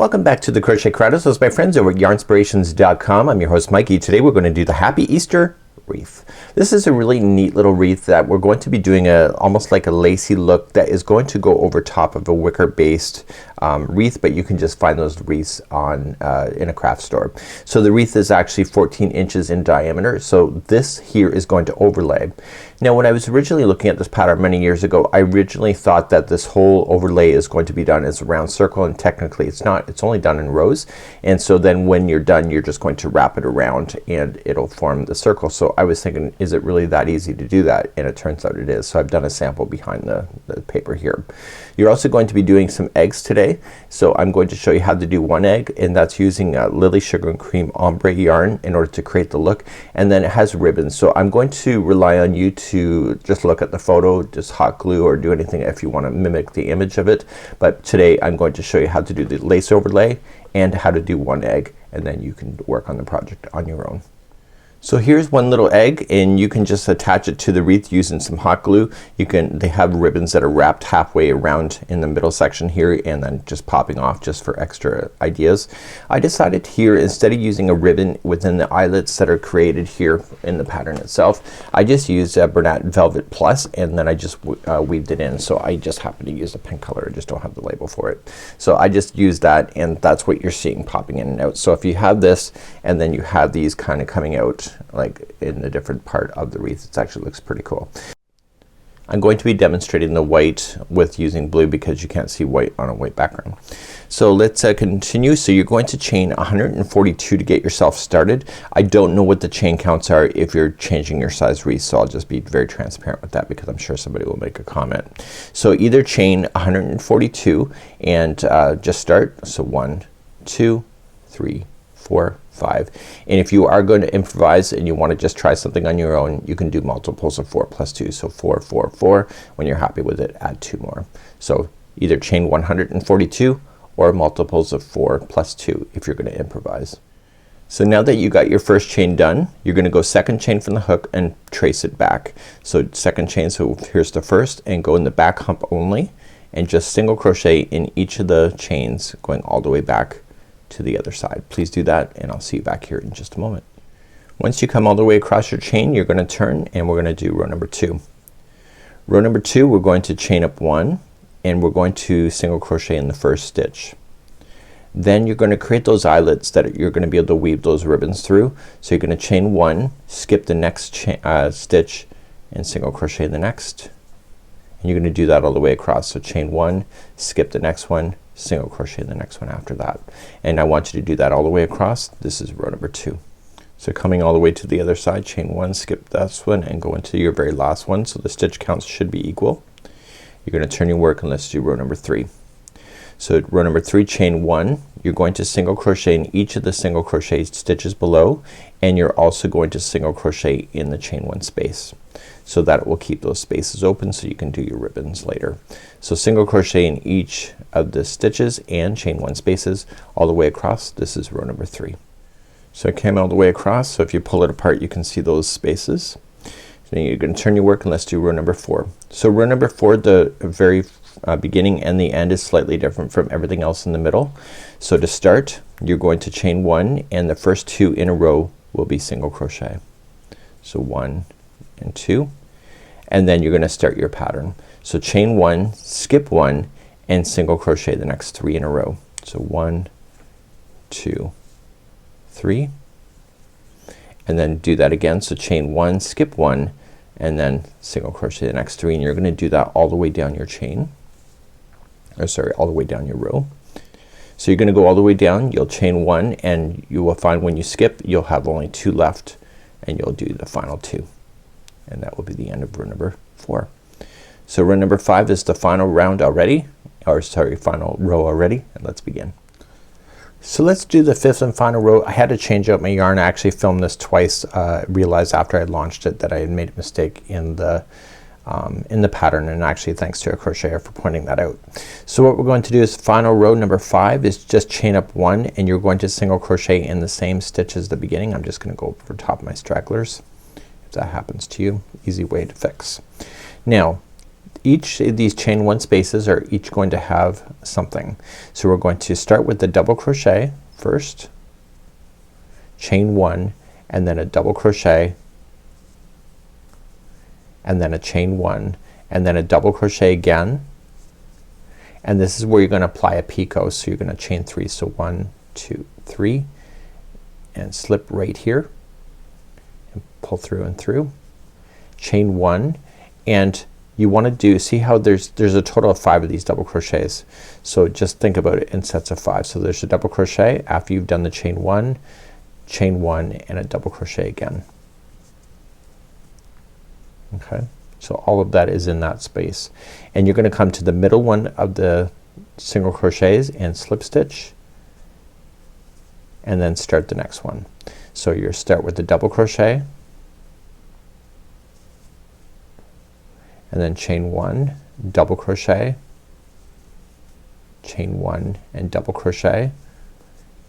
Welcome back to the Crochet Chronicles, my friends over at yarnspirations.com. I'm your host Mikey. Today we're going to do the Happy Easter wreath. This is a really neat little wreath that we're going to be doing almost like a lacy look that is going to go over top of a wicker based wreath, but you can just find those wreaths on in a craft store. So the wreath is actually 14 inches in diameter, so this here is going to overlay. Now when I was originally looking at this pattern many years ago, I originally thought that this whole overlay is going to be done as a round circle, and technically it's not. It's only done in rows, and so then when you're done you're just going to wrap it around and it'll form the circle. So I was thinking, is it really that easy to do that? And it turns out it is. So I've done a sample behind the paper here. You're also going to be doing some eggs today, so I'm going to show you how to do one egg, and that's using Lily Sugar and Cream ombre yarn in order to create the look, and then it has ribbons. So I'm going to rely on you to just look at the photo, just hot glue or do anything if you want to mimic the image of it, but today I'm going to show you how to do the lace overlay and how to do one egg, and then you can work on the project on your own. So here's one little egg, and you can just attach it to the wreath using some hot glue. They have ribbons that are wrapped halfway around in the middle section here and then just popping off just for extra ideas. I decided here, instead of using a ribbon within the eyelets that are created here in the pattern itself, I just used Bernat Velvet Plus, and then I just weaved it in. So I just happen to use a pink color. I just don't have the label for it. So I just used that, and that's what you're seeing popping in and out. So if you have this and then you have these kind of coming out like in a different part of the wreath, it actually looks pretty cool. I'm going to be demonstrating the white with using blue because you can't see white on a white background. So let's continue. So you're going to chain 142 to get yourself started. I don't know what the chain counts are if you're changing your size wreath, so I'll just be very transparent with that because I'm sure somebody will make a comment. So either chain 142 and just start. So 1, 2, 3, 4, 5, and if you are going to improvise and you want to just try something on your own, you can do multiples of 4 plus 2. So 4, 4, 4. When you're happy with it, add 2 more. So either chain 142 or multiples of 4 plus 2 if you're going to improvise. So now that you got your first chain done, you're gonna go second chain from the hook and trace it back. So second chain, so here's the first, and go in the back hump only and just single crochet in each of the chains going all the way back to the other side. Please do that, and I'll see you back here in just a moment. Once you come all the way across your chain, you're gonna turn and we're gonna do row number 2. Row number 2, we're going to chain up 1 and we're going to single crochet in the first stitch. Then you're gonna create those eyelets that you're gonna be able to weave those ribbons through. So you're gonna chain 1, skip the next stitch and single crochet in the next, and you're gonna do that all the way across. So chain 1, skip the next one, single crochet in the next one after that, and I want you to do that all the way across. This is row number 2. So coming all the way to the other side, chain 1, skip this one and go into your very last one, so the stitch counts should be equal. You're gonna turn your work and let's do row number 3. So row number 3, chain 1, you're going to single crochet in each of the single crochet stitches below, and you're also going to single crochet in the chain 1 space. So that will keep those spaces open so you can do your ribbons later. So single crochet in each of the stitches and chain 1 spaces all the way across. This is row number 3. So it came all the way across, so if you pull it apart you can see those spaces. So you're gonna turn your work and let's do row number 4. So row number 4, the very beginning and the end is slightly different from everything else in the middle. So to start, you're going to chain 1 and the first 2 in a row will be single crochet. So 1 and 2, and then you're gonna start your pattern. So chain 1, skip 1 and single crochet the next 3 in a row. So 1, 2, 3, and then do that again. So chain 1, skip 1 and then single crochet the next 3, and you're gonna do that all the way down your chain, or sorry, all the way down your row. So you're gonna go all the way down, you'll chain 1, and you will find when you skip you'll have only 2 left, and you'll do the final 2, and that will be the end of row number 4. So row number 5 is the final round already, or sorry, final row already, and let's begin. So let's do the 5th and final row. I had to change out my yarn. I actually filmed this twice. Realized after I launched it that I had made a mistake in the pattern, and actually thanks to a crocheter for pointing that out. So what we're going to do is final row number 5 is just chain up 1 and you're going to single crochet in the same stitch as the beginning. I'm just gonna go over top of my stragglers if that happens to you. Easy way to fix. Now each of these chain 1 spaces are each going to have something. So we're going to start with the double crochet first, chain 1, and then a double crochet, and then a chain 1, and then a double crochet again, and this is where you're gonna apply a picot. So you're gonna chain 3. So 1, 2, 3, and slip right here and pull through and through, chain 1, and you want to do, see how there's a total of 5 of these double crochets. So just think about it in sets of 5. So there's a double crochet after you've done the chain 1, and a double crochet again. Okay, so all of that is in that space, and you're gonna come to the middle one of the single crochets and slip stitch, and then start the next one. So you start with the double crochet, and then chain 1, double crochet, chain 1, and double crochet,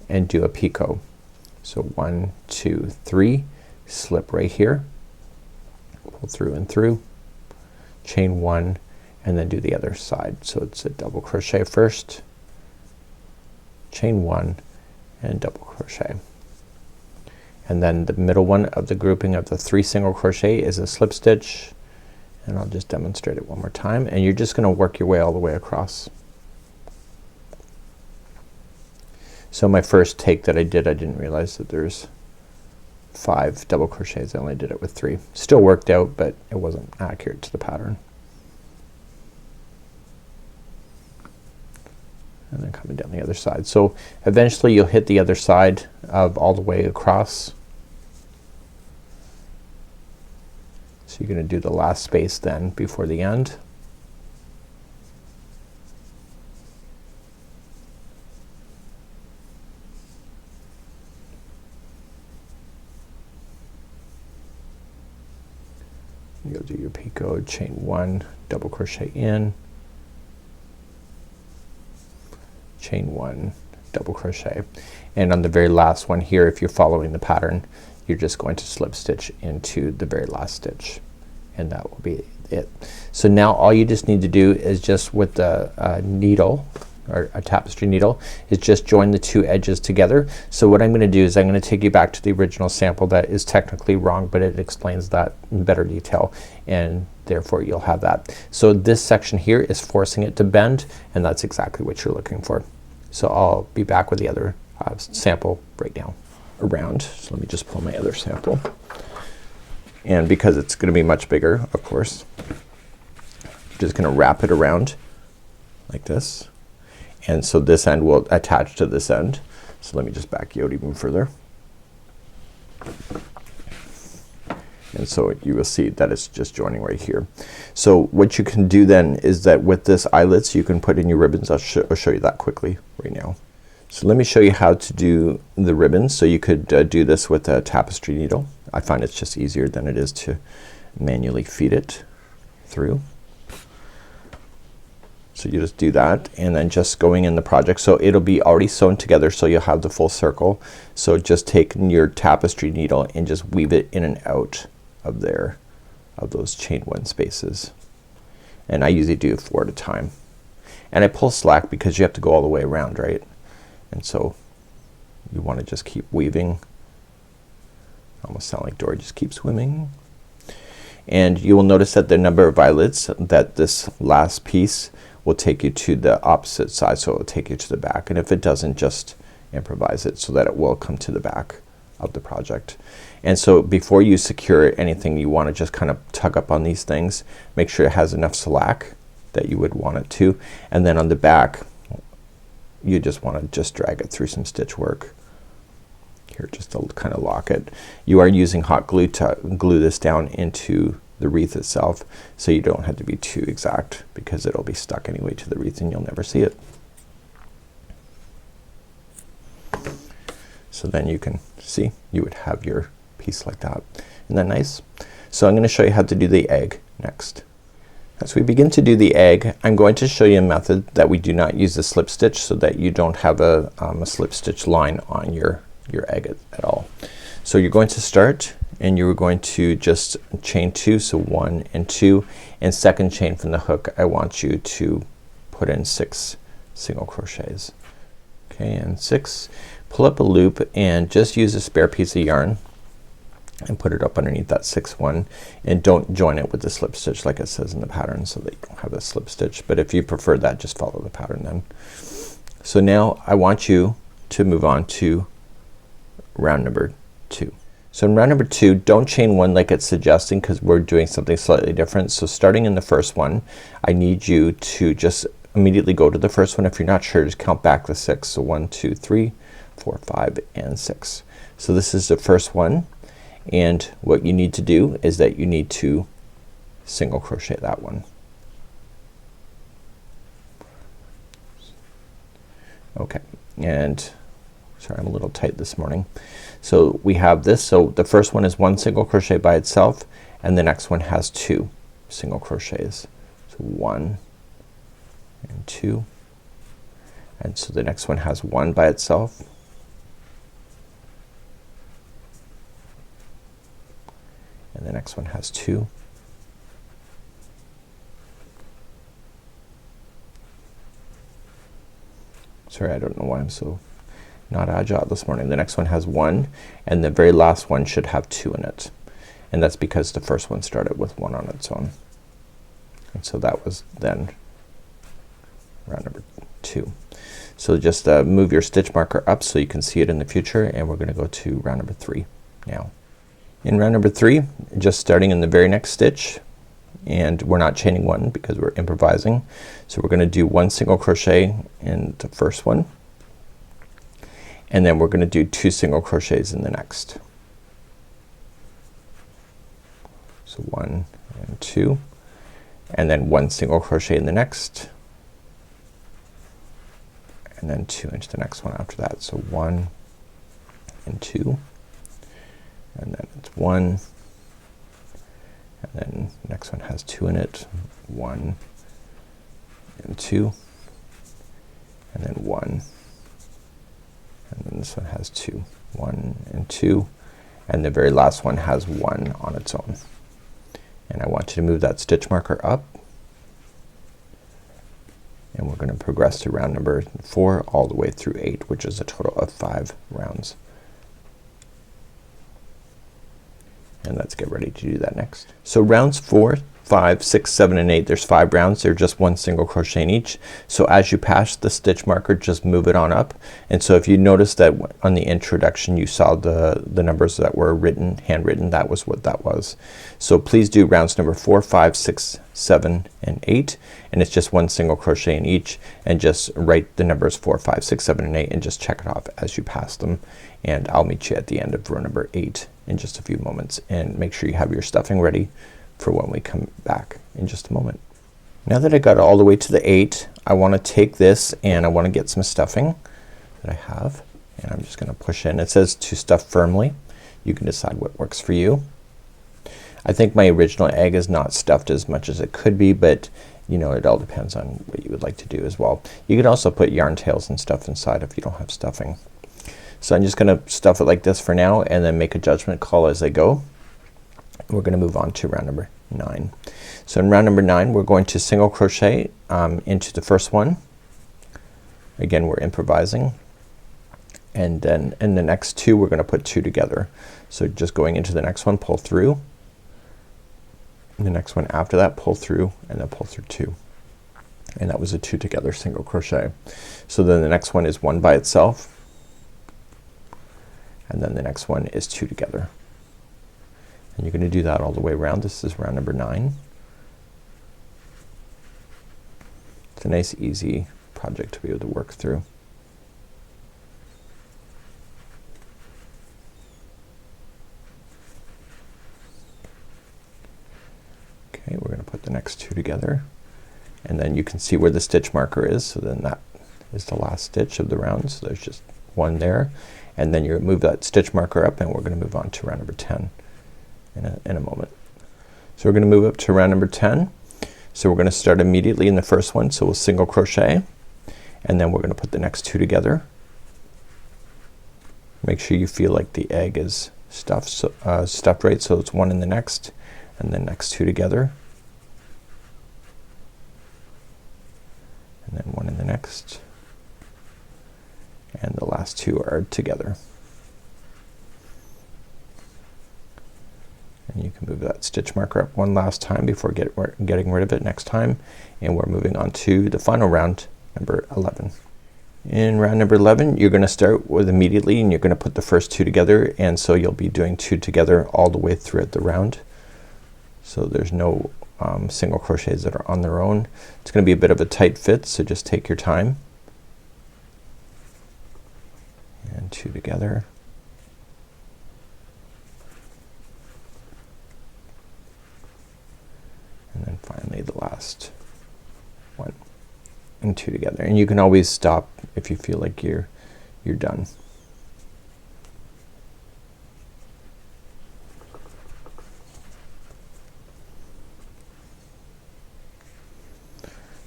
and do a picot. So 1, 2, 3, slip right here, pull through and through, chain 1, and then do the other side. So it's a double crochet first, chain 1, and double crochet, and then the middle one of the grouping of the 3 single crochet is a slip stitch, and I'll just demonstrate it one more time, and you're just gonna work your way all the way across. So my first take that I didn't realize that there's 5 double crochets. I only did it with 3. Still worked out, but it wasn't accurate to the pattern. And then coming down the other side. So eventually you'll hit the other side of all the way across. So you're gonna do the last space then before the end. You'll do your picot, chain 1, double crochet in, chain 1, double crochet, and on the very last one here, if you're following the pattern, you're just going to slip stitch into the very last stitch, and that will be it. So now all you just need to do is just with the needle or a tapestry needle is just join the 2 edges together. So what I'm gonna do is I'm gonna take you back to the original sample that is technically wrong, but it explains that in better detail, and therefore you'll have that. So this section here is forcing it to bend, and that's exactly what you're looking for. So I'll be back with the other sample right now around. So let me just pull my other sample, and because it's gonna be much bigger, of course, I'm just gonna wrap it around like this. And so this end will attach to this end. So let me just back you out even further. And so you will see that it's just joining right here. So what you can do then is that with this eyelets you can put in your ribbons. I'll show you that quickly right now. So let me show you how to do the ribbons. So you could do this with a tapestry needle. I find it's just easier than it is to manually feed it through. So you just do that, and then just going in the project, so it'll be already sewn together, so you'll have the full circle. So just take your tapestry needle and just weave it in and out of there, of those chain 1 spaces, and I usually do 4 at a time, and I pull slack because you have to go all the way around, right? And so you want to just keep weaving. Almost sound like Dory just keep swimming. And you will notice that the number of eyelets that this last piece will take you to the opposite side, so it will take you to the back, and if it doesn't, just improvise it so that it will come to the back of the project. And so before you secure anything, you want to just kind of tug up on these things, make sure it has enough slack that you would want it to, and then on the back you just want to just drag it through some stitch work here just to kind of lock it. You are using hot glue to glue this down into the wreath itself, so you don't have to be too exact because it'll be stuck anyway to the wreath and you'll never see it. So then you can see you would have your piece like that. Isn't that nice? So I'm gonna show you how to do the egg next. As we begin to do the egg, I'm going to show you a method that we do not use a slip stitch, so that you don't have a slip stitch line on your egg at all. So you're going to start and you're going to just chain 2, so 1 and 2, and second chain from the hook I want you to put in 6 single crochets. Okay, and 6. Pull up a loop and just use a spare piece of yarn and put it up underneath that 6th one, and don't join it with the slip stitch like it says in the pattern, so that you don't have a slip stitch, but if you prefer that, just follow the pattern then. So now I want you to move on to round number 2. So in round number 2, don't chain 1 like it's suggesting, because we're doing something slightly different. So starting in the first one, I need you to just immediately go to the first one. If you're not sure, just count back the 6. So 1, 2, 3, 4, 5 and 6. So this is the first one, and what you need to do is that you need to single crochet that one. Okay, and sorry, I'm a little tight this morning. So we have this, so the first one is 1 single crochet by itself, and the next one has 2 single crochets. So 1 and 2, and so the next one has 1 by itself, and the next one has 2, sorry, I don't know why I'm so not agile this morning. The next one has 1, and the very last one should have 2 in it, and that's because the first one started with 1 on its own, and so that was then round number 2. So just move your stitch marker up so you can see it in the future, and we're gonna go to round number 3 now. In round number 3, just starting in the very next stitch, and we're not chaining 1 because we're improvising, so we're gonna do 1 single crochet in the first one, and then we're gonna do 2 single crochets in the next. So 1 and 2, and then 1 single crochet in the next, and then 2 into the next one after that. So 1 and 2, and then it's 1, and then the next one has 2 in it, 1 and 2, and then 1, and then this one has 2, 1 and 2, and the very last one has 1 on its own. And I want you to move that stitch marker up, and we're gonna progress to round number 4 all the way through 8, which is a total of 5 rounds. And let's get ready to do that next. So rounds 4, 5, 6, 7 and 8, there's 5 rounds. They're just 1 single crochet in each. So as you pass the stitch marker, just move it on up. And so if you notice that on the introduction you saw the numbers that were written, handwritten, that was what that was. So please do rounds number 4, 5, 6, 7 and 8, and it's just 1 single crochet in each, and just write the numbers 4, 5, 6, 7 and 8 and just check it off as you pass them. And I'll meet you at the end of row number 8 in just a few moments, and make sure you have your stuffing ready for when we come back in just a moment. Now that I got all the way to the 8, I want to take this and I want to get some stuffing that I have, and I'm just gonna push in. It says to stuff firmly. You can decide what works for you. I think my original egg is not stuffed as much as it could be, but you know, it all depends on what you would like to do as well. You could also put yarn tails and stuff inside if you don't have stuffing. So I'm just gonna stuff it like this for now, and then make a judgment call as I go. We're gonna move on to round number 9. So in round number 9, we're going to single crochet into the first one. Again, we're improvising, and then in the next 2 we're gonna put 2 together. So just going into the next one, pull through, and the next one after that, pull through, and then pull through 2, and that was a 2 together single crochet. So then the next one is 1 by itself, and then the next one is 2 together, and you're gonna do that all the way around. This is round number 9. It's a nice easy project to be able to work through. Okay, we're gonna put the next 2 together, and then you can see where the stitch marker is, so then that is the last stitch of the round. So there's just 1 there, and then you move that stitch marker up, and we're gonna move on to round number 10 in a moment. So we're gonna move up to round number 10. So we're gonna start immediately in the first one, so we'll single crochet, and then we're gonna put the next 2 together. Make sure you feel like the egg is stuffed right, so it's one in the next and the next two together, and then one in the next, and the last two are together. And you can move that stitch marker up one last time before getting rid of it next time, and we're moving on to the final round, number 11. In round number 11 you're gonna start with immediately, and you're gonna put the first two together, and so you'll be doing two together all the way throughout the round. So there's no single crochets that are on their own. It's gonna be a bit of a tight fit, so just take your time. And two together. And then finally the last one and two together, and you can always stop if you feel like you're done.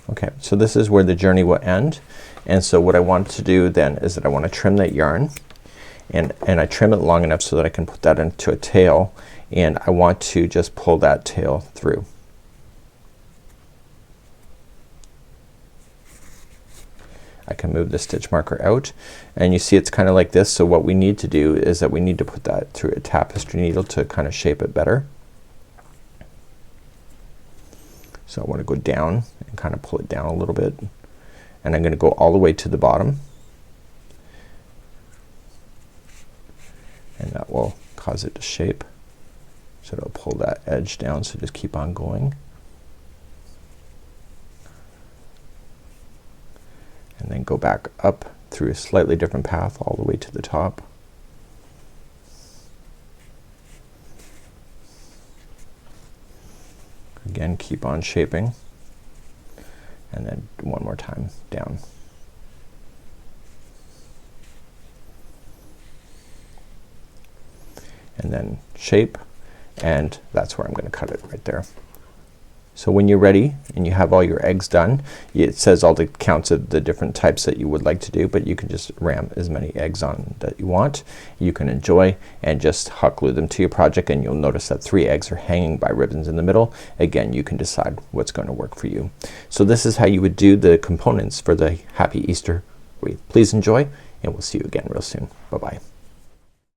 Okay, so this is where the journey will end, and so what I want to do then is that I want to trim that yarn, and I trim it long enough so that I can put that into a tail, and I want to just pull that tail through. I can move the stitch marker out, and you see it's kind of like this. So what we need to do is that we need to put that through a tapestry needle to kind of shape it better. So I want to go down and kind of pull it down a little bit, and I'm gonna go all the way to the bottom, and that will cause it to shape. So it'll pull that edge down, so just keep on going. And then go back up through a slightly different path all the way to the top. Again, keep on shaping, and then one more time down. And then shape, and that's where I'm gonna cut it right there. So when you're ready and you have all your eggs done, it says all the counts of the different types that you would like to do, but you can just ram as many eggs on that you want. You can enjoy and just hot glue them to your project, and you'll notice that 3 eggs are hanging by ribbons in the middle. Again, you can decide what's going to work for you. So this is how you would do the components for the Happy Easter wreath. Please enjoy, and we'll see you again real soon. Bye bye.